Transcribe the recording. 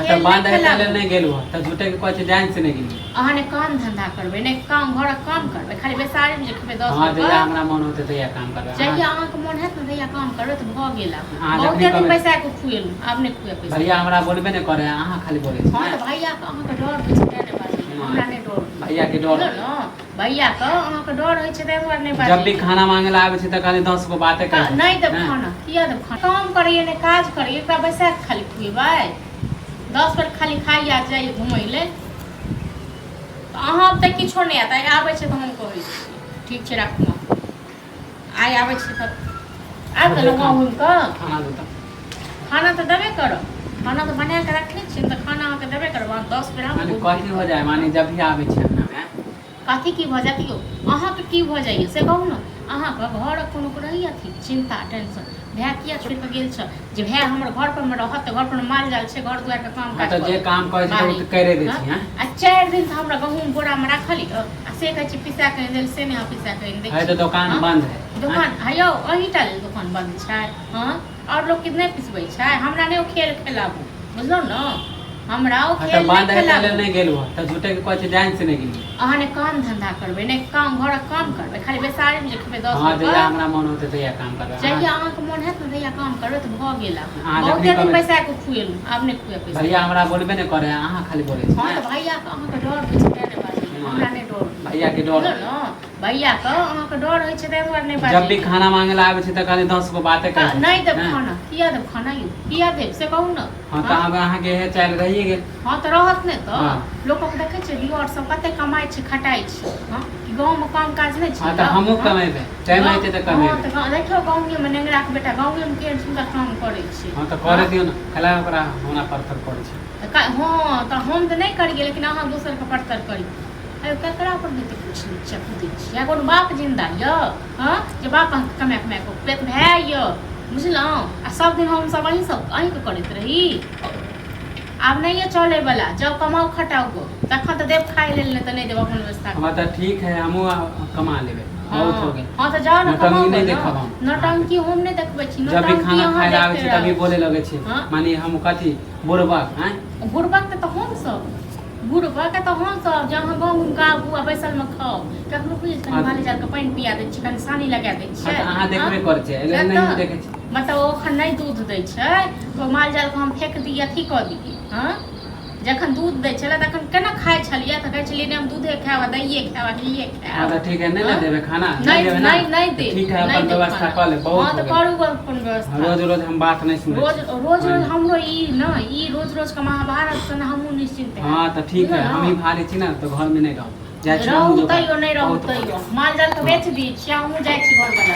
तो बांध है तले नहीं गेलु त झूठे के कहै छै ध्यान से नहीं गेली अहाने काम धंधा करबे ने काम घर काम करबे खाली बेसारी में जे खेबे 10 हां जया हमरा मन होते त या काम करबे जहिया अहाँ के मन हैत न तहिया काम करबे त भ गेला बहुते दिन पैसा के खुएलु आब ने खुए पैसा भैया हमरा बोलबे नहीं करे अहाँ खाली बोले हां त भैया के अहाँ के डर होय छै तेने बाजी हमरा ने डर भैया के डर न भैया के अहाँ के डर होय छै तेने बार ने बाजी जब भी खाना मांगे ला आवे छै त खाली 10 गो बातें करे नहीं देब खाना किया देब खाना काम करिए ने काज करिए एकरा पैसा खाली खुएबै 10 पर खाली खाइया जाइए घुमै ले अहाँ अब तक किछो नहीं आता आबै छै त हम कहै छी ठीक छै राखू आइ आबै छै त आ त लगा हुनका खाना दे खाना तो देबे करो खाना तो बना के रखने छी त खाना अहाँ के देबे करब 10 बेर हम कथी हो जाए मानी जब भी आवे छै हमरा में कथी की भ जाती अहाँ के की भ जाइए से कहू न अहाँ के घर कोनो को रही अथी चिंता टेंशन भै किया छोड़ के गेल छ जे भै हमर घर पर में रहत घर पर माल जाल छै घर दुआर के काम काज त जे काम कहै छै त करे दे छी हां आ 4 दिन से हमरा गहूम बोरा में राखली आ से कहै छी पिसा के देल से नहीं पिसा के दे है तो दुकान बंद है दुकान हयो अही टाल दुकान बंद छै हां और लोग कितने पिसबै छै हमरा ने खेल खेलाबू बुझलो न हमरा ओ खेल बंद है तले नहीं गेलु त झूठे के कहै छै ध्यान से नहीं गेली अहाने काम धंधा करबे ने काम घर काम करबे खाली बेसारी में जे खेबे 10 हां जया हमरा मन होते त या काम करबे जहिया अहाँ के मन हैत न तहिया काम करबे त भ गेला बहुते दिन पैसा के खुएलु आब ने खुए पैसा भैया हमरा बोलबे नहीं करे अहाँ खाली बोले हां त भैया के अहाँ के डर होय छै तेने बाजी हमरा ने डर भैया के डर न भैया के अहाँ के डर होय छै तेने बार ने बाजी जब भी खाना मांगे ला आवे छै त खाली 10 गो बातें करे नहीं देब खाना किया देब खाना यौ किया देब से कहू न हां त अब अहाँ के है चल रही गेल हां त रहत ने त लोक के देखे छै दियोर सब कते कमाई छै खटाई छै हां कि गांव में काम काज नहीं छै हां त हमहु कमेबे टाइम आइते त कमेबे हां त देखियो गांव में नेंगरा के बेटा गांव में केहन सुंदर काम करे छै हां त करे दियो न खला ओकरा होना परतर पड़े छै हां त हम त नहीं करिए लेकिन अहाँ दोसर के परतर करी अरे ककरा पर देते कुछ नहीं चकू दे छी या कोनो बाप जिंदा य हां जे बाप कमाए कमाए को पेट भै य बुझलौ आ सब दिन हम सब अहीं के करैत रही आब नहीं है चले वाला जब कमाओ खटाओ गो तखन त देव खाए लेल ने त नहीं देब अपन व्यवस्था हां त ठीक है हमहु कमा लेबे बहुत हो गेल हां त जाओ न कमाओ नहीं देखब हम नौटंकी हम नहीं देखबै छी जब भी खाना खाए आवे छै तभी बोले लगे छै मानी हम कथी बुढ़बा हैं बुढ़बा के त हम सब बुढ़बा के तो हम सब जहां गांव का बुआ बैसल में खाओ कखनो पूछ कनी माली जाल के पानी पिया दे छी कनी सानी लगा दे छी अहाँ देखबे कर छै एले नहीं देखे छी मतलब ओखन नहीं दूध दै छै तो माल जाल के हम फेंक दिए अथी क दिए हां जखन दूध दै छला तखन केना खाय छलिए त कहै छलिए हम दूधे खावा दइए खावा घीए खावा हां त ठीक है नहीं देबे खाना नहीं देबे ना नहीं दे ठीक है अपन व्यवस्था कर ले बहुत हां त करू अपन व्यवस्था रोज रोज हम बात नहीं सुने रोज हमरो ई रोज रोज का महाभारत सुन हमहु निश्चिंत है हां त ठीक है हम ही भारी छी ना तो घर में नहीं रहब रहू तैयो नहीं रहू तैयो माल जाल के बेच दी छी हमहु जाय छी घर वाला